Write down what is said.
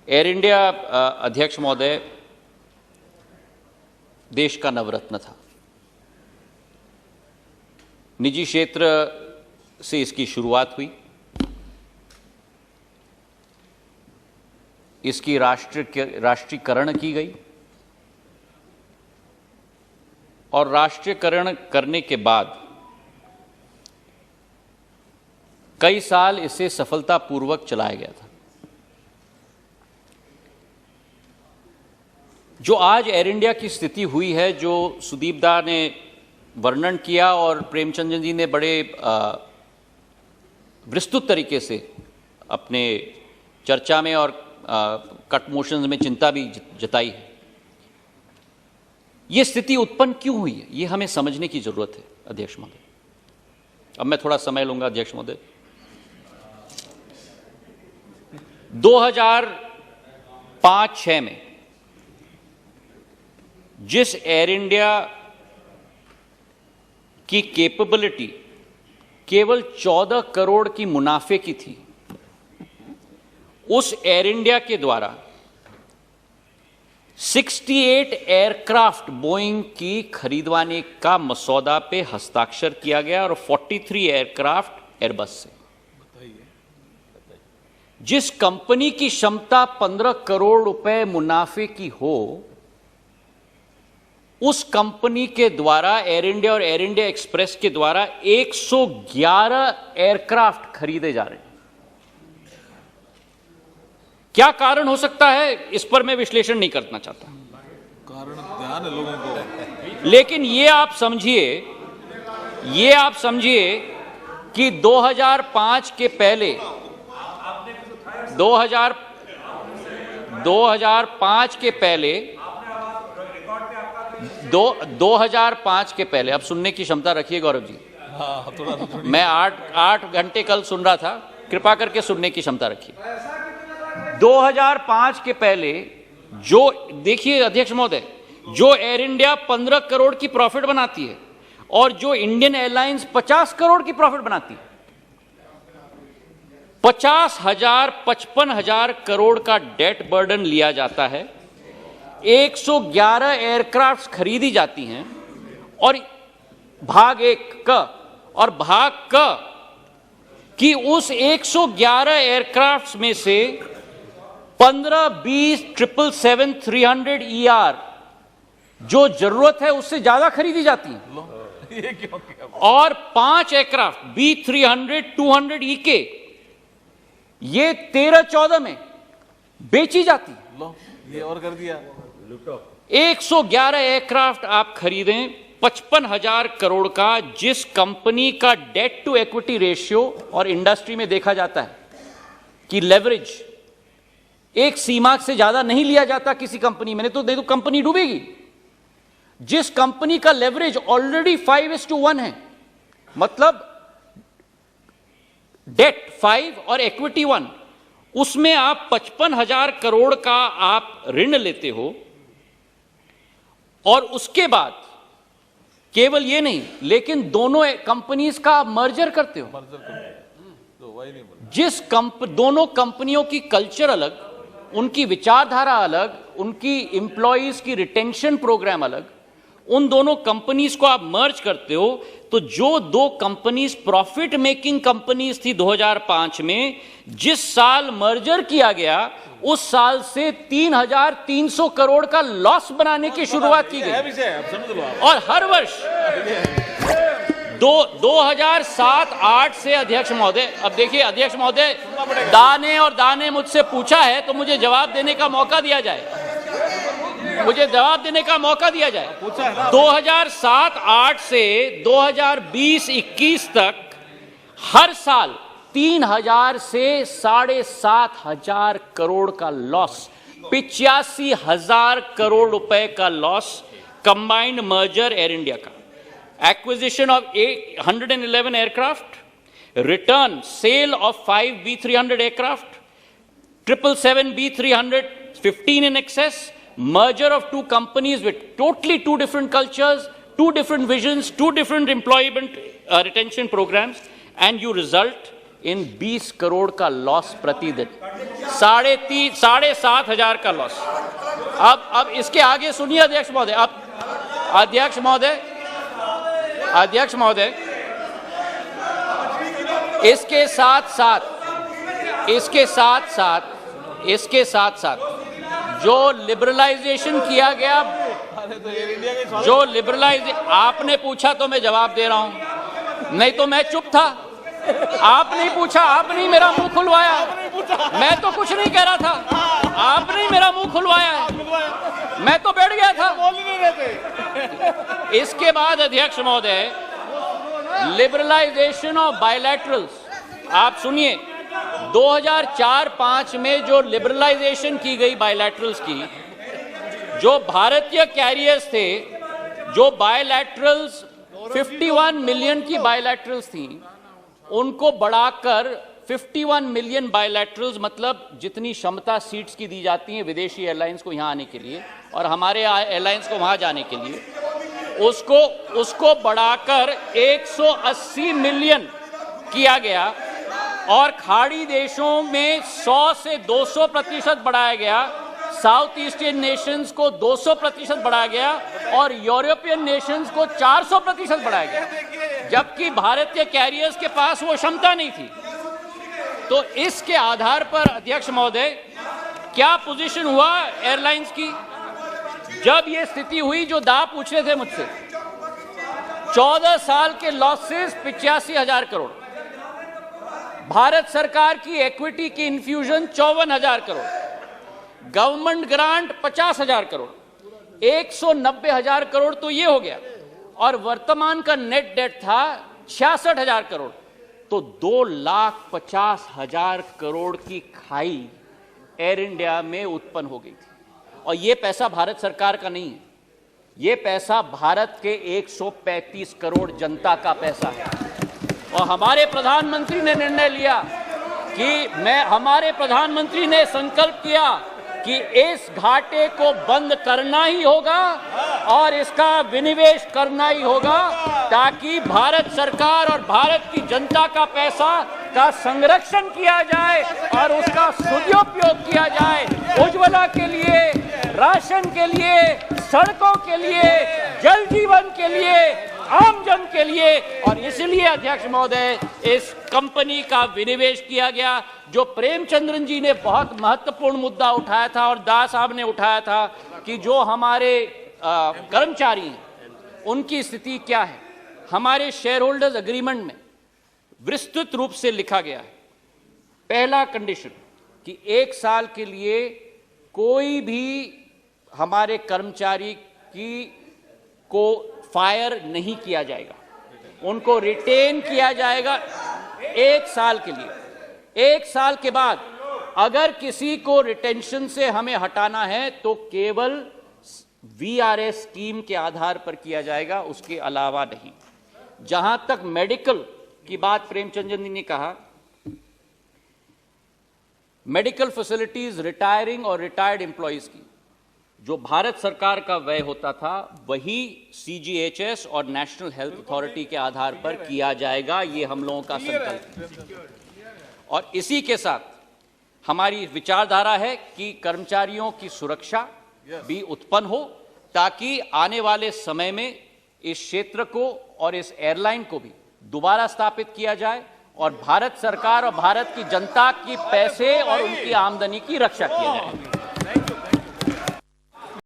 Air India अध्यक्ष महोदय देश का नवरत्न था। निजी क्षेत्र से इसकी शुरुआत हुई, इसकी राष्ट्रीयकरण की गई और राष्ट्रीयकरण करने के बाद कई साल इसे सफलतापूर्वक चलाया गया था। जो आज एयर इंडिया की स्थिति हुई है, जो सुदीप दा ने वर्णन किया और प्रेमचंद जी ने बड़े विस्तृत तरीके से अपने चर्चा में और कट मोशंस में चिंता भी जताई है। ये स्थिति उत्पन्न क्यों हुई है, ये हमें समझने की जरूरत है अध्यक्ष महोदय। अब मैं थोड़ा समय लूंगा अध्यक्ष महोदय। 2005-06 में जिस एयर इंडिया की कैपेबिलिटी केवल 14 करोड़ की मुनाफे की थी, उस एयर इंडिया के द्वारा 68 एयरक्राफ्ट बोइंग की खरीदवाने का मसौदा पे हस्ताक्षर किया गया और 43 एयरक्राफ्ट एयरबस से। जिस कंपनी की क्षमता 15 करोड़ रुपए मुनाफे की हो, उस कंपनी के द्वारा एयर इंडिया और एयर इंडिया एक्सप्रेस के द्वारा 111 एयरक्राफ्ट खरीदे जा रहे हैं। क्या कारण हो सकता है, इस पर मैं विश्लेषण नहीं करना चाहता। कारण ध्यान है लोगों को, लेकिन ये आप समझिए कि 2005 के पहले 2005 के पहले, अब सुनने की क्षमता रखिए गौरव जी। मैं 8 घंटे कल सुन रहा था, कृपा करके सुनने की क्षमता रखिए। 2005 के पहले जो देखिए अध्यक्ष महोदय, जो एयर इंडिया 15 करोड़ की प्रॉफिट बनाती है और जो इंडियन एयरलाइंस 50 करोड़ की प्रॉफिट बनाती है, 55,000 करोड़ का डेट बर्डन लिया जाता है, 111 एयरक्राफ्ट खरीदी जाती हैं और भाग क कि उस 111 एयरक्राफ्ट में से 15-20 777-300ER जो जरूरत है उससे ज्यादा खरीदी जाती है और 5 एयरक्राफ्ट B300-200EK ये 13-14 में बेची जाती है। ये और कर दिया। 111 एयरक्राफ्ट आप खरीदें 55,000 करोड़ का, जिस कंपनी का डेट टू इक्विटी रेशियो और इंडस्ट्री में देखा जाता है कि लेवरेज एक सीमा से ज्यादा नहीं लिया जाता किसी कंपनी में, नहीं तो कंपनी डूबेगी। जिस कंपनी का लेवरेज ऑलरेडी 5:1 है, मतलब डेट 5 और इक्विटी 1, उसमें आप 55,000 करोड़ का आप ऋण लेते हो और उसके बाद केवल ये नहीं, लेकिन दोनों कंपनीज का आप मर्जर करते हो। दोनों कंपनियों की कल्चर अलग, उनकी विचारधारा अलग, उनकी एम्प्लॉइज की रिटेंशन प्रोग्राम अलग, उन दोनों कंपनीज को आप मर्ज करते हो तो जो दो कंपनीज प्रॉफिट मेकिंग कंपनीज थी 2005 में, जिस साल मर्जर किया गया उस साल से 3,300 करोड़ का लॉस बनाने की शुरुआत की गई और हर वर्ष 2007-08 से अध्यक्ष महोदय, अब देखिए अध्यक्ष महोदय, दाने मुझसे पूछा है तो मुझे जवाब देने का मौका दिया जाए, 2007-08 से 2020-21 तक हर साल 3,000 से 7,500 करोड़ का लॉस, 85,000 करोड़ रुपए का loss combined merger air India का, acquisition of 111 aircraft, return sale of 5 B300 aircraft, 777 B300 15 in excess, merger of two companies with totally two different cultures, two different visions, two different employment retention programs, and you result इन 20 करोड़ का loss प्रतिदिन, 7,500 का loss. अब इसके आगे सुनिए अध्यक्ष महोदय, अब अध्यक्ष महोदय इसके साथ साथ जो लिबरलाइजेशन किया गया, आपने पूछा तो मैं जवाब दे रहा हूं, नहीं तो मैं चुप था। आप नहीं पूछा, आपने मेरा मुंह खुलवाया, मैं तो कुछ नहीं कह रहा था, आपने मेरा मुंह खुलवाया, मैं तो बैठ गया था। इसके बाद अध्यक्ष महोदय, लिबरलाइजेशन ऑफ बायलैटरल्स, आप सुनिए, 2004-5 में जो लिबरलाइजेशन की गई बायलैटरल्स की, जो भारतीय कैरियर्स थे, जो बायलैटरल्स 51 मिलियन की बायलैटरल्स थी, उनको बढ़ाकर 51 मिलियन बायलैटरल्स, मतलब जितनी क्षमता सीट्स की दी जाती हैं विदेशी एयरलाइंस को यहां आने के लिए और हमारे एयरलाइंस को वहां जाने के लिए, उसको बढ़ाकर 180 मिलियन किया गया और खाड़ी देशों में 100 से 200% बढ़ाया गया, साउथ एशियन नेशंस को 200% बढ़ाया गया और यूरोपियन नेशंस को 400% बढ़ाया गया, जबकि भारतीय कैरियर्स के पास वो क्षमता नहीं थी। तो इसके आधार पर अध्यक्ष महोदय, क्या पोजीशन हुआ एयरलाइंस की जब ये स्थिति हुई? जो दाव पूछ रहे थे मुझसे, 14 साल के लॉसेस 85,000 करोड़, भारत सरकार की इक्विटी की infusion 54,000 crore, government grant 50,000 crore, 190,000 crore तो ये हो गया, और वर्तमान का नेट डेट था 66,000 करोड़। तो 2,50,000 करोड़ की खाई एयर इंडिया में उत्पन्न हो गई थी। और ये पैसा भारत सरकार का नहीं है, ये पैसा भारत के 135 करोड़ जनता का पैसा है। और हमारे प्रधानमंत्री ने निर्णय लिया कि हमारे प्रधानमंत्री ने संकल्प किया कि इस घाटे को बंद करना ही होगा और इसका विनिवेश करना ही होगा, ताकि भारत सरकार और भारत की जनता का पैसा का संरक्षण किया जाए और उसका सदुपयोग किया जाए, उज्ज्वला के लिए, राशन के लिए, सड़कों के लिए, जल जीवन के लिए, आम जन के लिए। और इसलिए अध्यक्ष महोदय, इस कंपनी का विनिवेश किया गया। जो प्रेमचंद्रन जी ने बहुत महत्वपूर्ण मुद्दा उठाया था और दास साहब ने उठाया था कि जो हमारे कर्मचारी हैं उनकी स्थिति क्या है, हमारे शेयर होल्डर्स एग्रीमेंट में विस्तृत रूप से लिखा गया है। पहला कंडीशन कि 1 साल के लिए कोई भी हमारे कर्मचारी को फायर नहीं किया जाएगा, उनको रिटेन किया जाएगा 1 साल के लिए। 1 साल के बाद अगर किसी को रिटेंशन से हमें हटाना है तो केवल वीआरएस स्कीम के आधार पर किया जाएगा, उसके अलावा नहीं। जहां तक मेडिकल की बात प्रेमचंद्रन जी ने कहा, मेडिकल फैसिलिटीज रिटायरिंग और रिटायर्ड एम्प्लॉइज की जो भारत सरकार का व्यय होता था, वही सीजीएचएस और नेशनल हेल्थ अथॉरिटी के आधार पर किया जाएगा। ये हम लोगों का संकल्प है। और इसी के साथ हमारी विचारधारा है कि कर्मचारियों की सुरक्षा भी उत्पन्न हो, ताकि आने वाले समय में इस क्षेत्र को और इस एयरलाइन को भी दोबारा स्थापित किया जाए और भारत सरकार और भारत की जनता की पैसे और उनकी आमदनी की रक्षा किया जाए।